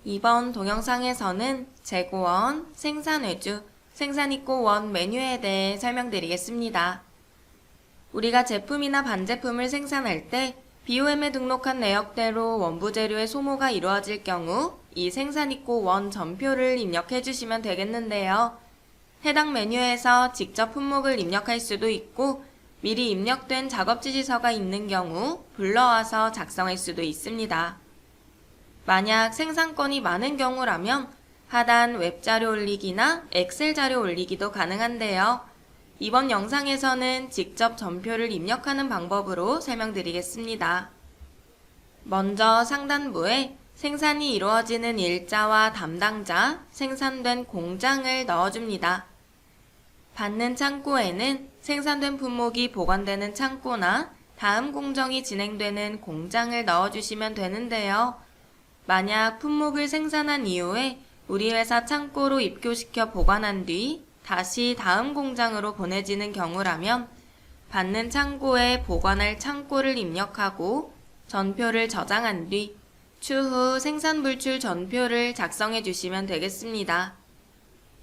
이번 동영상에서는 재고원, 생산외주, 생산입고원 메뉴에 대해 설명드리겠습니다. 우리가 제품이나 반제품을 생산할 때 BOM에 등록한 내역대로 원부재료의 소모가 이루어질 경우 이 생산입고원 전표를 입력해 주시면 되겠는데요. 해당 메뉴에서 직접 품목을 입력할 수도 있고 미리 입력된 작업지시서가 있는 경우 불러와서 작성할 수도 있습니다. 만약 생산건이 많은 경우라면 하단 웹자료 올리기나 엑셀 자료 올리기도 가능한데요. 이번 영상에서는 직접 전표를 입력하는 방법으로 설명드리겠습니다. 먼저 상단부에 생산이 이루어지는 일자와 담당자, 생산된 공장을 넣어줍니다. 받는 창고에는 생산된 품목이 보관되는 창고나 다음 공정이 진행되는 공장을 넣어주시면 되는데요. 만약 품목을 생산한 이후에 우리 회사 창고로 입고시켜 보관한 뒤 다시 다음 공장으로 보내지는 경우라면 받는 창고에 보관할 창고를 입력하고 전표를 저장한 뒤 추후 생산불출 전표를 작성해 주시면 되겠습니다.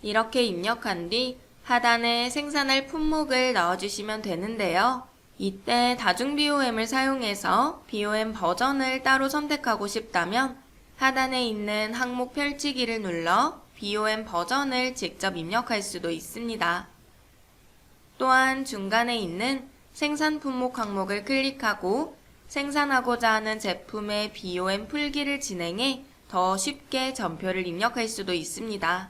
이렇게 입력한 뒤 하단에 생산할 품목을 넣어주시면 되는데요. 이때 다중 BOM을 사용해서 BOM 버전을 따로 선택하고 싶다면 하단에 있는 항목 펼치기를 눌러 BOM 버전을 직접 입력할 수도 있습니다. 또한 중간에 있는 생산 품목 항목을 클릭하고 생산하고자 하는 제품의 BOM 풀기를 진행해 더 쉽게 전표를 입력할 수도 있습니다.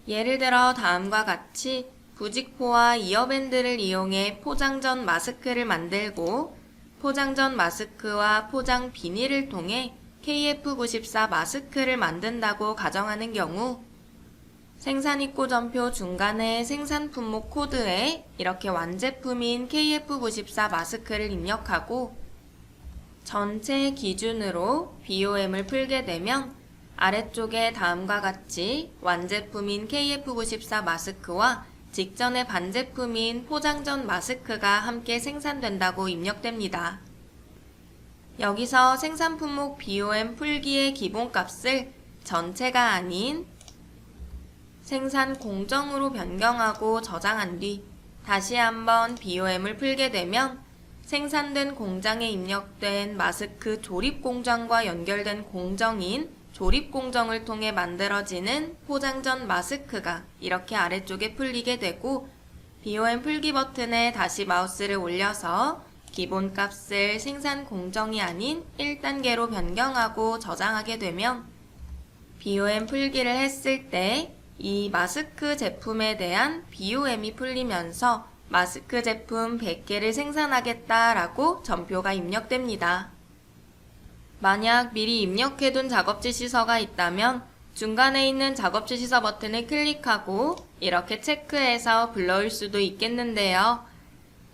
예를 들어 다음과 같이 부직포와 이어밴드를 이용해 포장 전 마스크를 만들고 포장 전 마스크와 포장 비닐을 통해 KF94 마스크를 만든다고 가정하는 경우 생산입고 전표 중간에 생산 품목 코드에 이렇게 완제품인 KF94 마스크를 입력하고 전체 기준으로 BOM을 풀게 되면 아래쪽에 다음과 같이 완제품인 KF94 마스크와 직전의 반제품인 포장 전 마스크가 함께 생산된다고 입력됩니다. 여기서 생산 품목 BOM 풀기의 기본값을 전체가 아닌 생산 공정으로 변경하고 저장한 뒤 다시 한번 BOM을 풀게 되면 생산된 공장에 입력된 마스크 조립 공정과 연결된 공정인 조립 공정을 통해 만들어지는 포장 전 마스크가 이렇게 아래쪽에 풀리게 되고 BOM 풀기 버튼에 다시 마우스를 올려서 기본값을 생산 공정이 아닌 1단계로 변경하고 저장하게 되면 BOM 풀기를 했을 때 이 마스크 제품에 대한 BOM이 풀리면서 마스크 제품 100개를 생산하겠다라고 전표가 입력됩니다. 만약 미리 입력해둔 작업지시서가 있다면 중간에 있는 작업지시서 버튼을 클릭하고 이렇게 체크해서 불러올 수도 있겠는데요.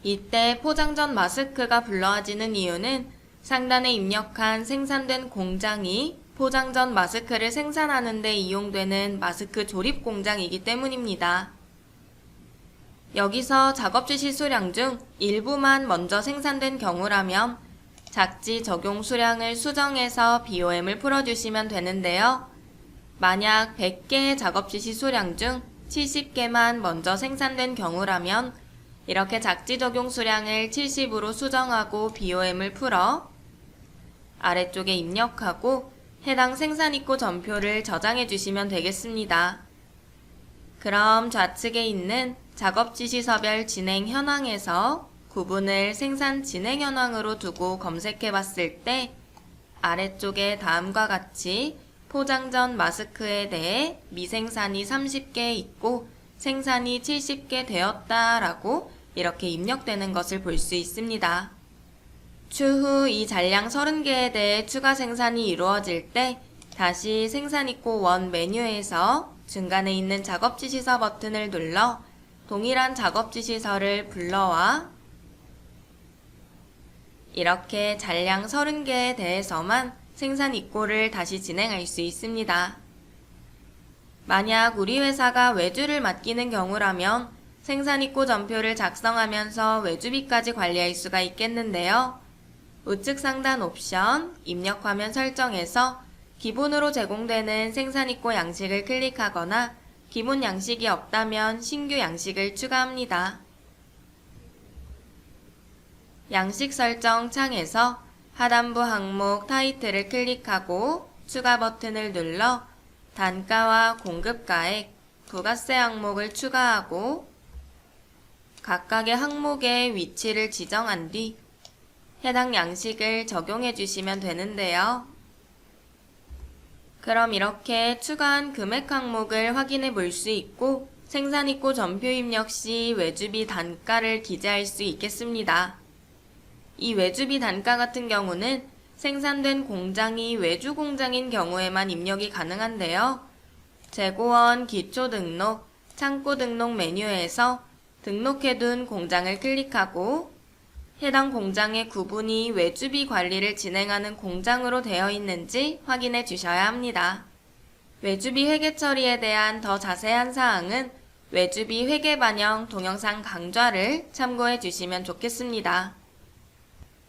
이때 포장 전 마스크가 불러와지는 이유는 상단에 입력한 생산된 공장이 포장 전 마스크를 생산하는 데 이용되는 마스크 조립 공장이기 때문입니다. 여기서 작업지시 수량 중 일부만 먼저 생산된 경우라면 작지 적용 수량을 수정해서 BOM을 풀어주시면 되는데요. 만약 100개의 작업지시 수량 중 70개만 먼저 생산된 경우라면 이렇게 작지 적용 수량을 70으로 수정하고 BOM을 풀어 아래쪽에 입력하고 해당 생산입고 전표를 저장해 주시면 되겠습니다. 그럼 좌측에 있는 작업지시서별 진행 현황에서 구분을 생산 진행 현황으로 두고 검색해 봤을 때 아래쪽에 다음과 같이 포장 전 마스크에 대해 미생산이 30개 있고 생산이 70개 되었다라고 이렇게 입력되는 것을 볼 수 있습니다. 추후 이 잔량 30개에 대해 추가 생산이 이루어질 때 다시 생산입고 원 메뉴에서 중간에 있는 작업지시서 버튼을 눌러 동일한 작업지시서를 불러와 이렇게 잔량 30개에 대해서만 생산입고를 다시 진행할 수 있습니다. 만약 우리 회사가 외주를 맡기는 경우라면 생산입고 전표를 작성하면서 외주비까지 관리할 수가 있겠는데요. 우측 상단 옵션 입력 화면 설정에서 기본으로 제공되는 생산입고 양식을 클릭하거나 기본 양식이 없다면 신규 양식을 추가합니다. 양식 설정 창에서 하단부 항목 타이틀을 클릭하고 추가 버튼을 눌러 단가와 공급가액, 부가세 항목을 추가하고 각각의 항목의 위치를 지정한 뒤 해당 양식을 적용해 주시면 되는데요. 그럼 이렇게 추가한 금액 항목을 확인해 볼 수 있고 생산입고 전표 입력 시 외주비 단가를 기재할 수 있겠습니다. 이 외주비 단가 같은 경우는 생산된 공장이 외주 공장인 경우에만 입력이 가능한데요. 재고원 기초 등록, 창고 등록 메뉴에서 등록해둔 공장을 클릭하고 해당 공장의 구분이 외주비 관리를 진행하는 공장으로 되어 있는지 확인해 주셔야 합니다. 외주비 회계 처리에 대한 더 자세한 사항은 외주비 회계 반영 동영상 강좌를 참고해 주시면 좋겠습니다.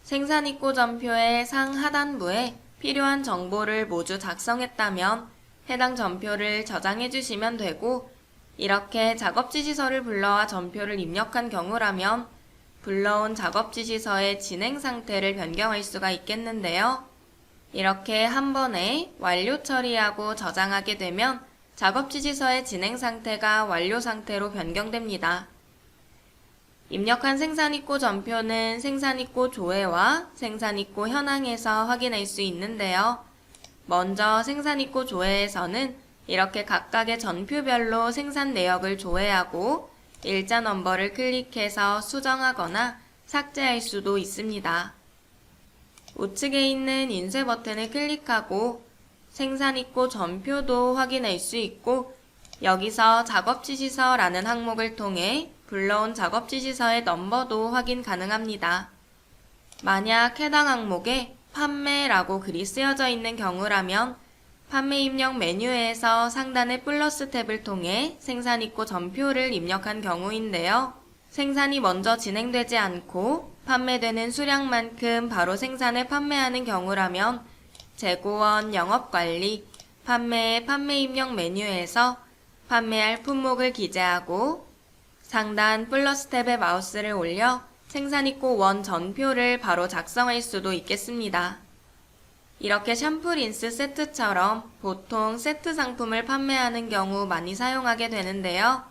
생산입고 전표의 상하단부에 필요한 정보를 모두 작성했다면 해당 전표를 저장해 주시면 되고, 이렇게 작업지시서를 불러와 전표를 입력한 경우라면 불러온 작업지시서의 진행 상태를 변경할 수가 있겠는데요. 이렇게 한 번에 완료 처리하고 저장하게 되면 작업지시서의 진행 상태가 완료 상태로 변경됩니다. 입력한 생산입고 전표는 생산입고 조회와 생산입고 현황에서 확인할 수 있는데요. 먼저 생산입고 조회에서는 이렇게 각각의 전표별로 생산 내역을 조회하고 일자 넘버를 클릭해서 수정하거나 삭제할 수도 있습니다. 우측에 있는 인쇄 버튼을 클릭하고 생산입고 전표도 확인할 수 있고, 여기서 작업지시서라는 항목을 통해 불러온 작업지시서의 넘버도 확인 가능합니다. 만약 해당 항목에 판매라고 글이 쓰여져 있는 경우라면 판매 입력 메뉴에서 상단의 플러스 탭을 통해 생산입고 전표를 입력한 경우인데요. 생산이 먼저 진행되지 않고 판매되는 수량만큼 바로 생산해 판매하는 경우라면 재고원 영업관리, 판매 입력 메뉴에서 판매할 품목을 기재하고 상단 플러스 탭에 마우스를 올려 생산입고 원 전표를 바로 작성할 수도 있겠습니다. 이렇게 샴푸 린스 세트처럼 보통 세트 상품을 판매하는 경우 많이 사용하게 되는데요.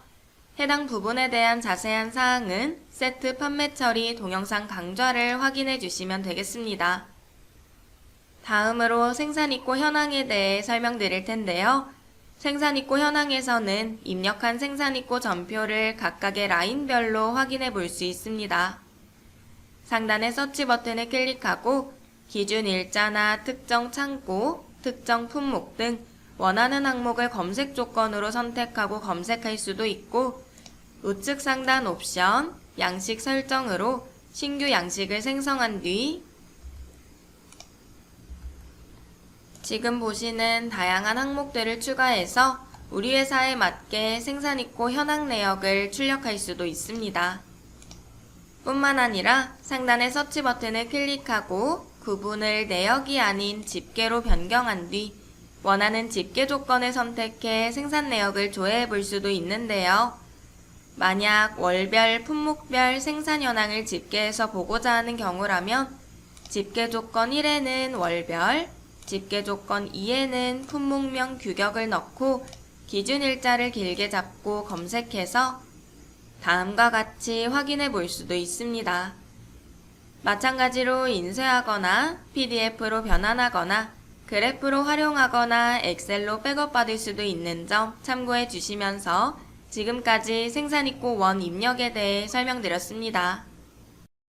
해당 부분에 대한 자세한 사항은 세트 판매 처리 동영상 강좌를 확인해 주시면 되겠습니다. 다음으로 생산입고 현황에 대해 설명드릴 텐데요. 생산입고 현황에서는 입력한 생산입고 전표를 각각의 라인별로 확인해 볼 수 있습니다. 상단의 서치 버튼을 클릭하고 기준 일자나 특정 창고, 특정 품목 등 원하는 항목을 검색 조건으로 선택하고 검색할 수도 있고, 우측 상단 옵션, 양식 설정으로 신규 양식을 생성한 뒤 지금 보시는 다양한 항목들을 추가해서 우리 회사에 맞게 생산입고 현황 내역을 출력할 수도 있습니다. 뿐만 아니라 상단의 서치 버튼을 클릭하고 구분을 내역이 아닌 집계로 변경한 뒤 원하는 집계 조건을 선택해 생산 내역을 조회해 볼 수도 있는데요. 만약 월별, 품목별 생산 현황을 집계해서 보고자 하는 경우라면 집계 조건 1에는 월별, 집계 조건 2에는 품목명 규격을 넣고 기준 일자를 길게 잡고 검색해서 다음과 같이 확인해 볼 수도 있습니다. 마찬가지로 인쇄하거나 PDF로 변환하거나 그래프로 활용하거나 엑셀로 백업 받을 수도 있는 점 참고해 주시면서 지금까지 생산입고 원 입력에 대해 설명드렸습니다.